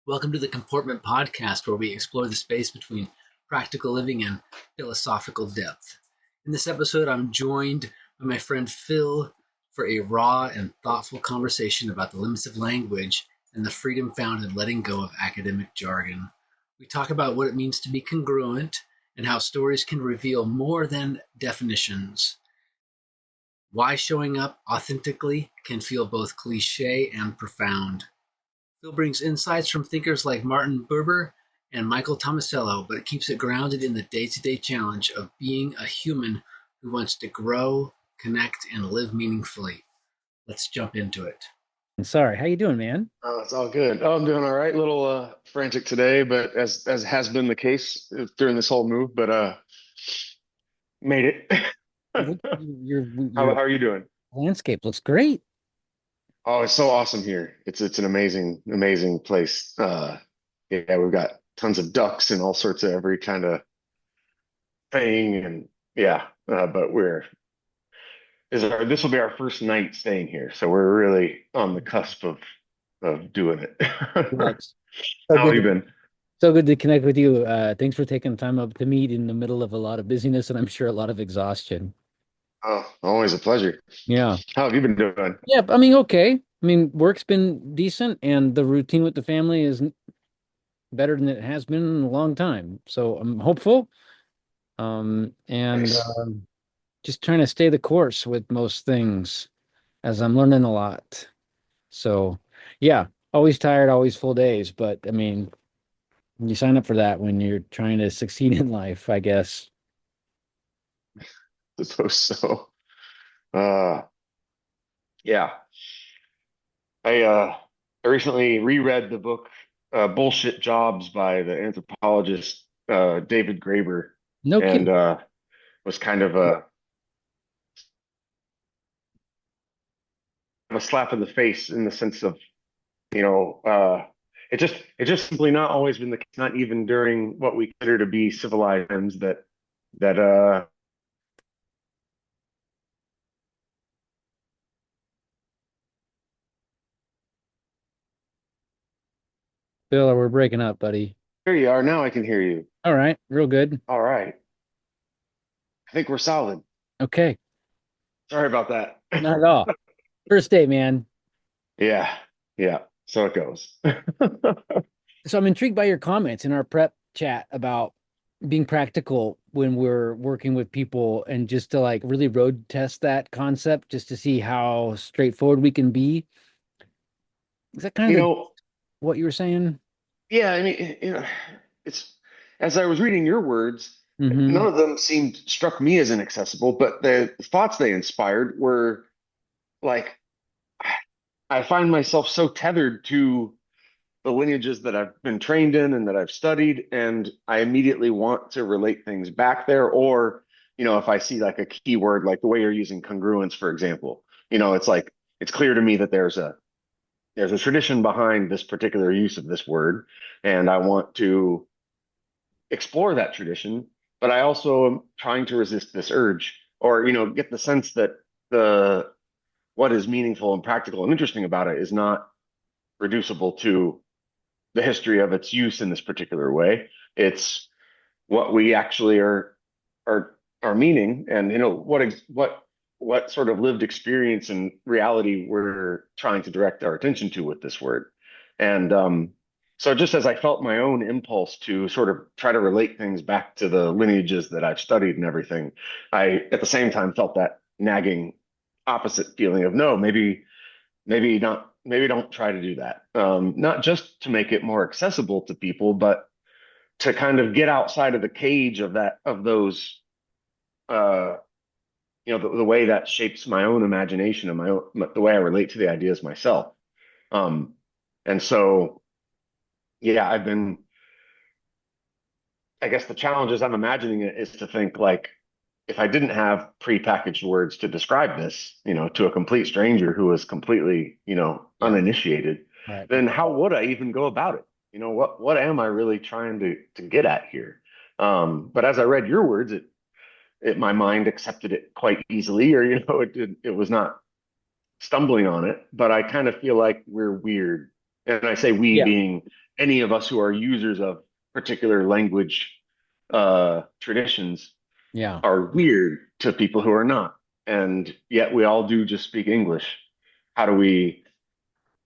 Welcome to the Comportment Podcast, where we explore the space between practical living and philosophical depth. In this episode, I'm joined by my friend Phil for a raw and thoughtful conversation about the limits of language and the freedom found in letting go of academic jargon. We talk about what it means to be congruent and how stories can reveal more than definitions. Why showing up authentically can feel both cliche and profound. Phil brings insights from thinkers like Martin Buber and Michael Tomasello, but it keeps it grounded in the day-to-day challenge of being a human who wants to grow, connect, and live meaningfully. Let's jump into it. Sorry, how you doing, man? Oh, it's all good. Oh, I'm doing all right. A little frantic today, but as has been the case during this whole move, but made it. Your How are you doing? landscape looks great. Oh, it's so awesome here. It's an amazing place. Yeah, we've got tons of ducks and all sorts of every kind of thing, and yeah. But this will be our first night staying here, so we're really on the cusp of doing it. Nice. So How have you good, been? so good to connect with you. Thanks for taking the time up to meet in the middle of a lot of busyness and I'm sure a lot of exhaustion. Oh, always a pleasure. Yeah. How have you been doing? Yeah, I mean, okay. I mean, work's been decent and the routine with the family is better than it has been in a long time. So I'm hopeful. And Nice. just trying to stay the course with most things as I'm learning a lot. So yeah, always tired, always full days. But I mean, you sign up for that when you're trying to succeed in life, I guess. Suppose so. Uh, yeah. I recently reread the book Bullshit Jobs by the anthropologist David Graeber, No and kidding. was kind of a slap in the face in the sense of, you know, it just simply not always been the case, not even during what we consider to be civilized times that Bill, we're breaking up, buddy. here you are. Now I can hear you. All right, real good. All right. I think we're solid. Okay, Sorry about that. not at all. First day, man. Yeah. Yeah. So it goes. So I'm intrigued by your comments in our prep chat about being practical when we're working with people and just to like really road test that concept just to see how straightforward we can be. Is that kind You of know, what you were saying? yeah, I mean, it's as I was reading your words, Mm-hmm. none of them seemed struck me as inaccessible, but the thoughts they inspired were like, I find myself so tethered to the lineages that I've been trained in and that I've studied, and I immediately want to relate things back there. Or, if I see like a keyword, like the way you're using congruence, for example, it's like it's clear to me that there's a tradition behind this particular use of this word, and I want to explore that tradition, but I also am trying to resist this urge, or get the sense that the what is meaningful and practical and interesting about it is not reducible to the history of its use in this particular way. It's what we actually are meaning, and what sort of lived experience and reality we're trying to direct our attention to with this word. And so just as I felt my own impulse to sort of try to relate things back to the lineages that I've studied and everything, I at the same time felt that nagging opposite feeling of no, maybe not, maybe don't try to do that. Not just to make it more accessible to people, but to kind of get outside of the cage of those uh, the way that shapes my own imagination and the way I relate to the ideas myself. Um, and so, yeah, I guess the challenge as I'm imagining it is to think like, if I didn't have prepackaged words to describe this, to a complete stranger who was completely, Yeah. uninitiated, Right. then how would I even go about it? What am I really trying to get at here? But as I read your words, my mind accepted it quite easily, or it was not stumbling on it. But I kind of feel like we're weird And I say we Yeah. being any of us who are users of particular language traditions Yeah. are weird to people who are not. And yet we all do just speak English. How do we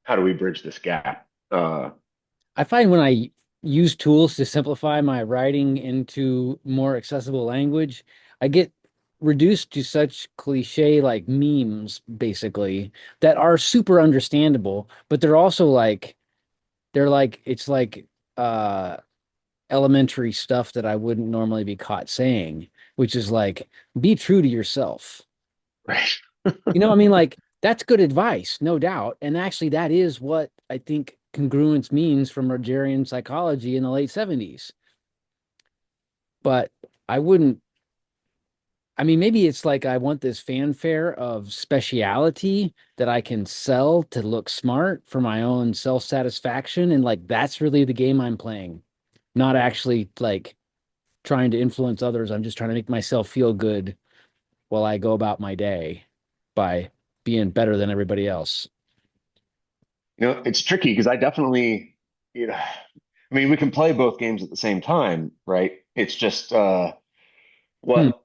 bridge this gap? I find when I use tools to simplify my writing into more accessible language, I get reduced to such cliche like memes, basically, that are super understandable, but they're also like it's like uh elementary stuff that I wouldn't normally be caught saying, which is like be true to yourself. Right. I mean, like that's good advice, no doubt. And actually, that is what I think congruence means from Rogerian psychology in the late 70s. But I wouldn't, I mean, maybe it's like I want this fanfare of speciality that I can sell to look smart for my own self-satisfaction. And like that's really the game I'm playing, not actually like trying to influence others. I'm just trying to make myself feel good while I go about my day by being better than everybody else. It's tricky because I definitely, I mean, we can play both games at the same time, right? It's just Hmm. what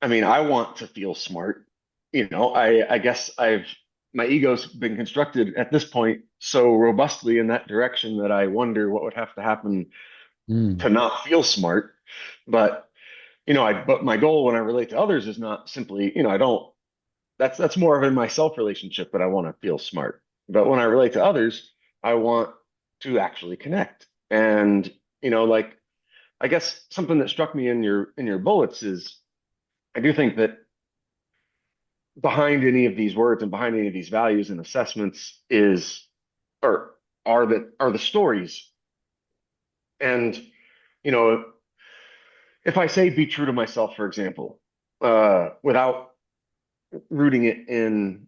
I mean, I want to feel smart. I guess my ego's been constructed at this point so robustly in that direction that I wonder what would have to happen Hmm. to not feel smart. But but my goal when I relate to others is not simply, I don't. That's more of in my self relationship that I want to feel smart. But when I relate to others, I want to actually connect. And like I guess something that struck me in your bullets is I do think that behind any of these words and behind any of these values and assessments is or are the stories. And you know, if I say be true to myself, for example, without rooting it in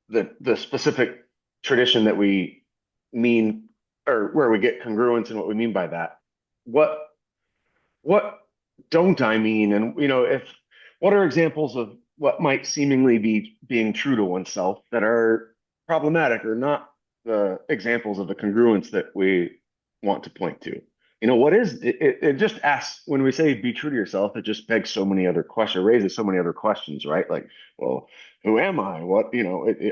the specific tradition that we mean or where we get congruence and what we mean by that, what what don't I mean? And if what are examples of what might seemingly be being true to oneself that are problematic or not the examples of the congruence that we want to point to? What is it just asks when we say be true to yourself, it just begs so many other questions, raises so many other questions, right? Like, well, who am I? What,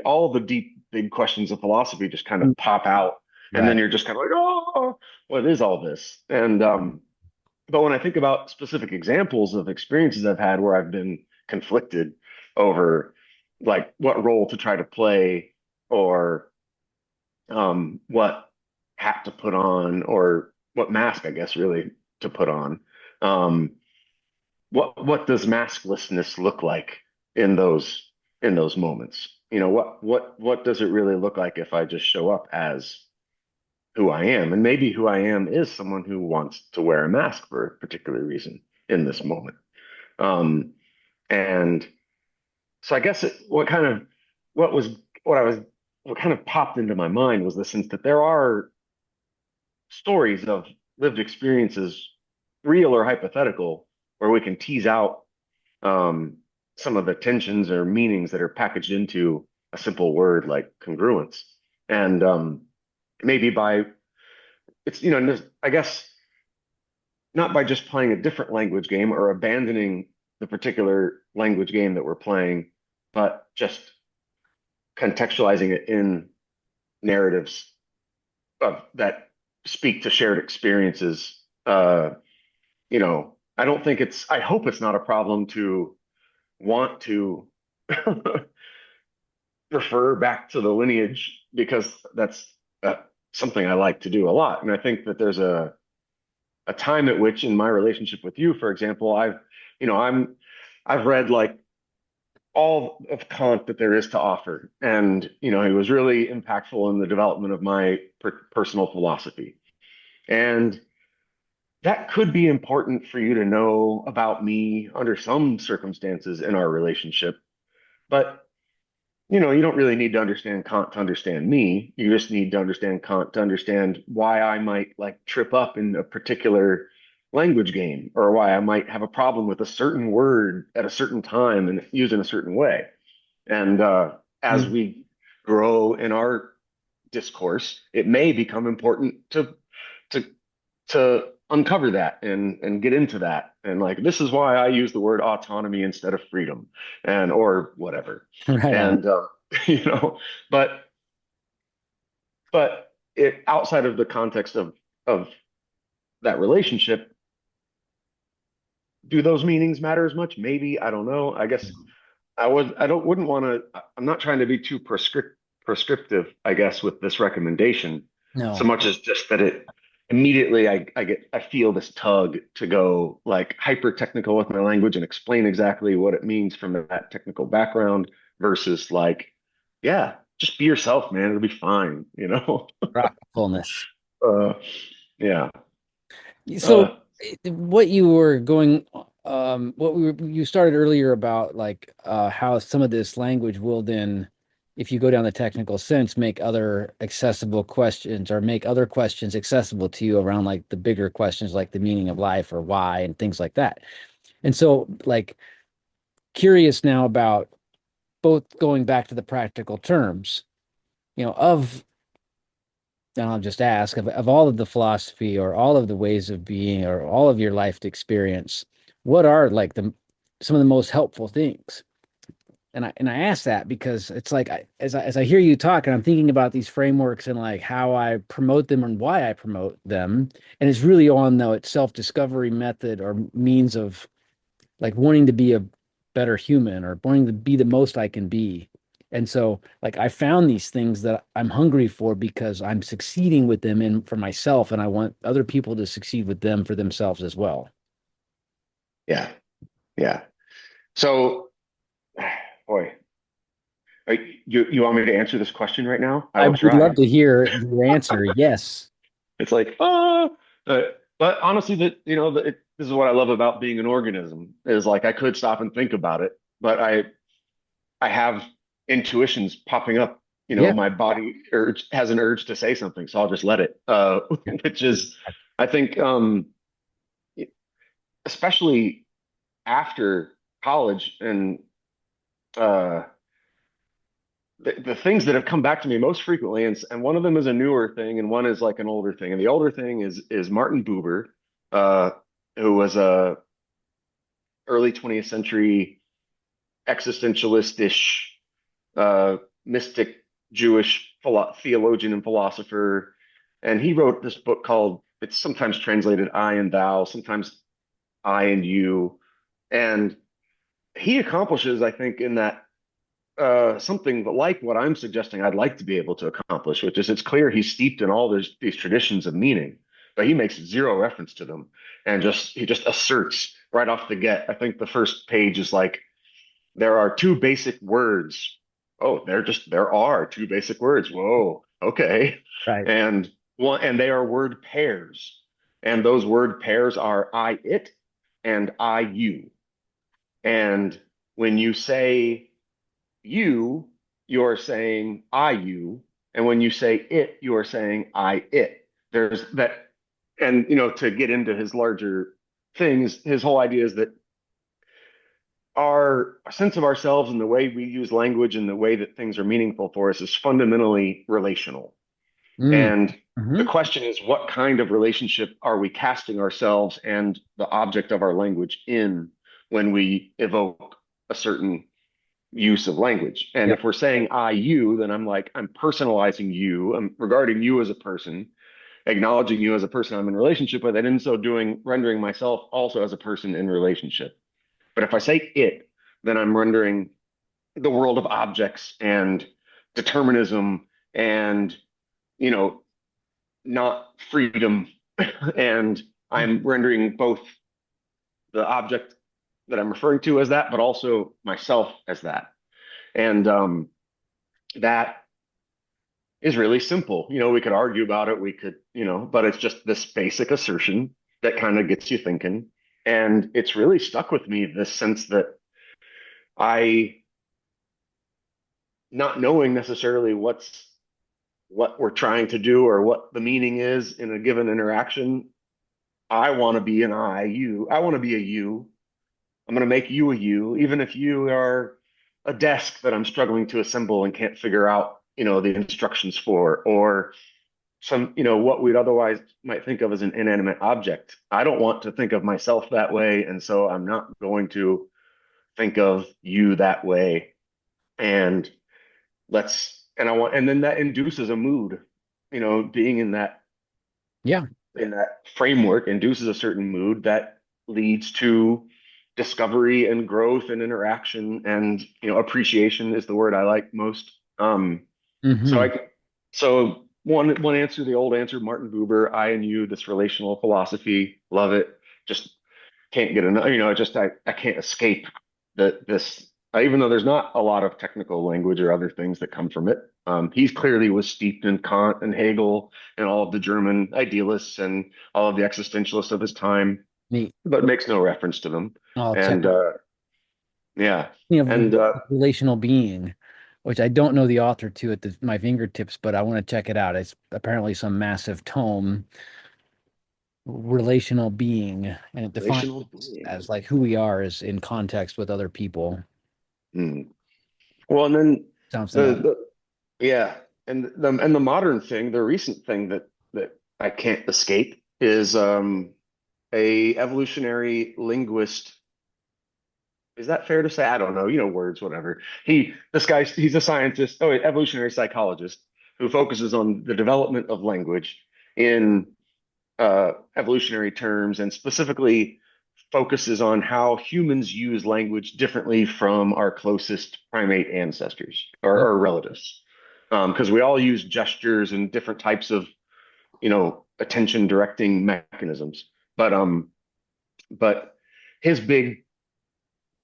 all the deep, big questions of philosophy just kind of pop out. And then Right. you're just kind of like, oh, what is all this? And but when I think about specific examples of experiences I've had where I've been conflicted over like what role to try to play or what hat to put on or what mask, I guess, really to put on. Um, what does masklessness look like in those moments? What does it really look like if I just show up as who I am. And maybe who I am is someone who wants to wear a mask for a particular reason in this moment. Um, and so I guess what was, what I was, what kind of popped into my mind was the sense that there are stories of lived experiences, real or hypothetical, where we can tease out um, some of the tensions or meanings that are packaged into a simple word like congruence. And maybe by it's, I guess not by just playing a different language game or abandoning the particular language game that we're playing, but just contextualizing it in narratives that speak to shared experiences. I don't think I hope it's not a problem to want to refer back to the lineage because that's something I like to do a lot. And I think that there's a time at which in my relationship with you, for example, you know, I'm, I've read like all of Kant that there is to offer. And, he was really impactful in the development of my personal philosophy. And that could be important for you to know about me under some circumstances in our relationship. But you don't really need to understand Kant to understand me. You just need to understand Kant to understand why I might like trip up in a particular language game or why I might have a problem with a certain word at a certain time and used in a certain way. And as Mm. we grow in our discourse, it may become important to to uncover that and get into that. And like, this is why I use the word autonomy instead of freedom, and or whatever. Right on. And you know, but it outside of the context of that relationship, do those meanings matter as much? Maybe, I don't know. I guess I don't wouldn't want to. I'm not trying to be too prescriptive, I guess, with this recommendation, so No. much as just that it immediately I feel this tug to go like hyper technical with my language and explain exactly what it means from that technical background versus like, yeah, just be yourself, man. It'll be fine, you know? Rockfulness. Uh, yeah. So Uh, what you were going you started earlier about like how some of this language will then, if you go down the technical sense, make other accessible questions or make other questions accessible to you around like the bigger questions like the meaning of life or why and things like that. And so like curious now about both going back to the practical terms, of and I'll just ask of all of the philosophy or all of the ways of being or all of your life experience, what are like some of the most helpful things? And I ask that because it's like as I hear you talk and I'm thinking about these frameworks and like how I promote them and why I promote them, and it's really on the self-discovery method or means of like wanting to be a better human or wanting to be the most I can be. And so like I found these things that I'm hungry for because I'm succeeding with them and for myself, and I want other people to succeed with them for themselves as well. yeah, yeah. So, boy, you want me to answer this question right now? I I will would love try. to hear your answer. Yes. It's like, but honestly, this is what I love about being an organism is like I could stop and think about it, but I have intuitions popping up. You know, Yeah. my body has an urge to say something, so I'll just let it. Which is, I think, especially after college and uh, the things that have come back to me most frequently, and one of them is a newer thing, and one is like an older thing. And the older thing is Martin Buber, uh, who was a early 20th century existentialist-ish mystic Jewish theologian and philosopher, and he wrote this book called, it's sometimes translated I and Thou, sometimes I and You, and he accomplishes, I think, in that something like what I'm suggesting I'd like to be able to accomplish, which is it's clear he's steeped in all these traditions of meaning, but he makes zero reference to them, and he just asserts right off the get. I think the first page is like there are two basic words. Oh, there are two basic words. Whoa, okay, Right. and they are word pairs, and those word pairs are I it and I you, and when you say you, you're saying I you. And when you say it, you are saying I it. There's that. And, to get into his larger things, his whole idea is that our sense of ourselves and the way we use language and the way that things are meaningful for us is fundamentally relational. Mm. And the Hmm. question is, what kind of relationship are we casting ourselves and the object of our language in when we evoke a certain use of language? And Yep. if we're saying I, you, then I'm personalizing you. I'm regarding you as a person, acknowledging you as a person I'm in relationship with, and in so doing, rendering myself also as a person in relationship. But if I say it, then I'm rendering the world of objects and determinism and, you know, not freedom. And I'm rendering both the object that I'm referring to as that, but also myself as that. And that is really simple. We could argue about it. We could, but it's just this basic assertion that kind of gets you thinking. And it's really stuck with me, this sense that I, not knowing necessarily what we're trying to do or what the meaning is in a given interaction, I want to be an I, you. I want to be a you. I'm going to make you a you, even if you are a desk that I'm struggling to assemble and can't figure out, the instructions for, or some, what we'd otherwise might think of as an inanimate object. I don't want to think of myself that way, and so I'm not going to think of you that way. And and then that induces a mood, being Yeah. in that framework induces a certain mood that leads to discovery and growth and interaction, and appreciation is the word I like most. So Hmm. one answer, the old answer, Martin Buber, I and you, this relational philosophy, love it. Just can't get enough. I can't escape this. Even though there's not a lot of technical language or other things that come from it, he's clearly was steeped in Kant and Hegel and all of the German idealists and all of the existentialists of his time, Neat. but makes no reference to them. I'll check. And yeah, You and know, relational being, which I don't know the author to at my fingertips, but I want to check it out. It's apparently some massive tome, relational being, and it defines relational us being. as like who we are is in context with other people. Hmm. Well, and then Sounds the, nuts. the yeah, and the modern thing, the recent thing that I can't escape is a evolutionary linguist. Is that fair to say? I don't know. Words, whatever. He's a scientist, evolutionary psychologist who focuses on the development of language in evolutionary terms, and specifically focuses on how humans use language differently from our closest primate ancestors Oh, or relatives. Because we all use gestures and different types of, attention directing mechanisms. But his big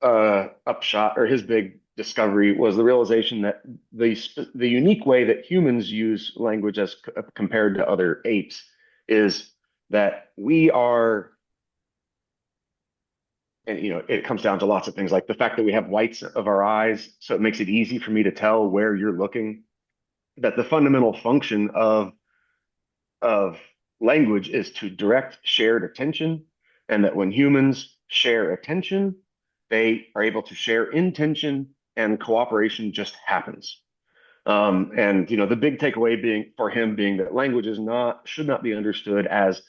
upshot, or his big discovery, was the realization that the unique way that humans use language as compared to other apes is that we are, and it comes down to lots of things, like the fact that we have whites of our eyes, so it makes it easy for me to tell where you're looking. That the fundamental function of language is to direct shared attention, and that when humans share attention, they are able to share intention, and cooperation just happens. And the big takeaway being that language should not be understood as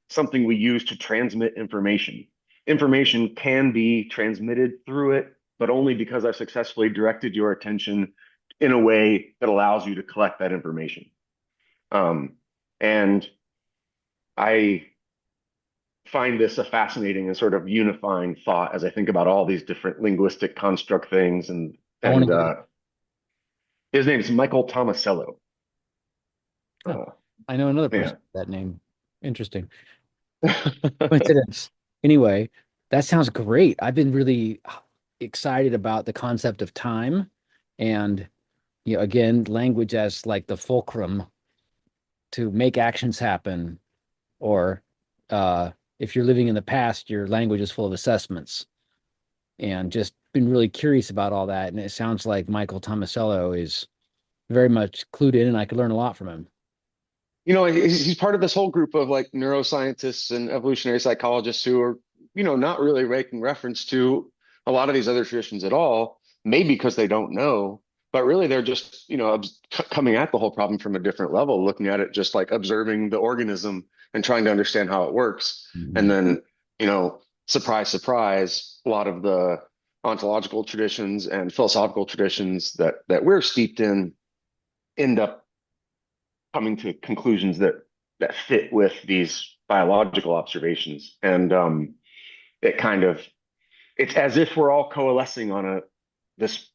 something we use to transmit information. Information can be transmitted through it, but only because I've successfully directed your attention in a way that allows you to collect that information. And I find this a fascinating and sort of unifying thought as I think about all these different linguistic construct things. And I want and to get. his name is Michael Tomasello. Oh, Uh, I know another yeah. person with that name. Interesting coincidence. Anyway, that sounds great. I've been really excited about the concept of time, and again, language as like the fulcrum to make actions happen, or if you're living in the past, your language is full of assessments, and just been really curious about all that. And it sounds like Michael Tomasello is very much clued in, and I could learn a lot from him. He's part of this whole group of like neuroscientists and evolutionary psychologists who are, not really making reference to a lot of these other traditions at all, maybe because they don't know, but really they're just, coming at the whole problem from a different level, looking at it just like observing the organism and trying to understand how it works. And Mhm. then, surprise, surprise, a lot of the ontological traditions and philosophical traditions that we're steeped in end up coming to conclusions that fit with these biological observations. And it kind of it's as if we're all coalescing on this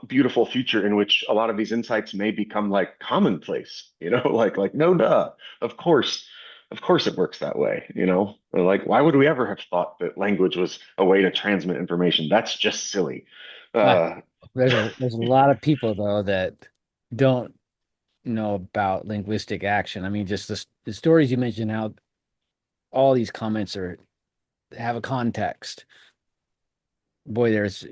beautiful future in which a lot of these insights may become like commonplace, like no duh, of course. Of course it works that way, Like, why would we ever have thought that language was a way to transmit information? That's just silly. Uh, Uh, there's a lot of people though that don't know about linguistic action. I mean, just the stories you mentioned, how all these comments have a context. Boy, there's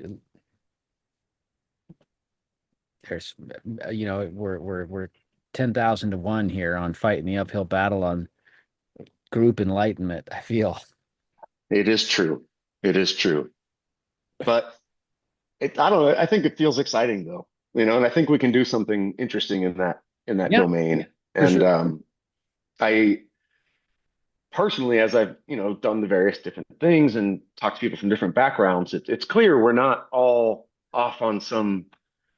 we're 10,000 to 1 here on fighting the uphill battle on group enlightenment, I feel. it is true. It is true. But I don't know. I think it feels exciting though. and I think we can do something interesting in that Yeah, domain. for And sure. I personally, as I've, done the various different things and talked to people from different backgrounds, it's clear we're not all off on some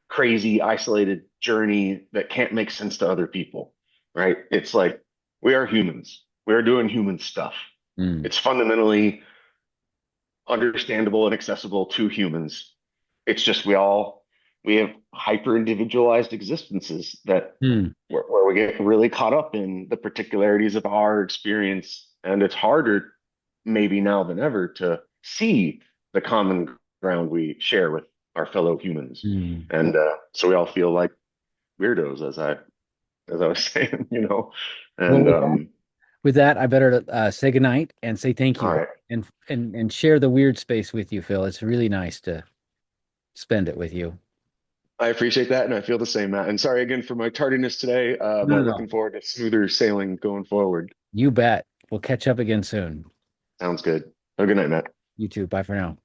crazy isolated journey that can't make sense to other people, right? It's like we are humans. We are doing human stuff. Mm, It's fundamentally understandable and accessible to humans. It's just we have hyper individualized existences that mm, where we get really caught up in the particularities of our experience, and it's harder maybe now than ever to see the common ground we share with our fellow humans. mm. And so we all feel like weirdos, as I was saying, Well, And with that, I better say goodnight and say thank all you right. and share the weird space with you, Phil. It's really nice to spend it with you. I appreciate that, and I feel the same, Matt. And sorry again for my tardiness today, No, no, but no. looking forward to smoother sailing going forward. You bet. We'll catch up again soon. Sounds good. Have a good night, Matt. You too. Bye for now.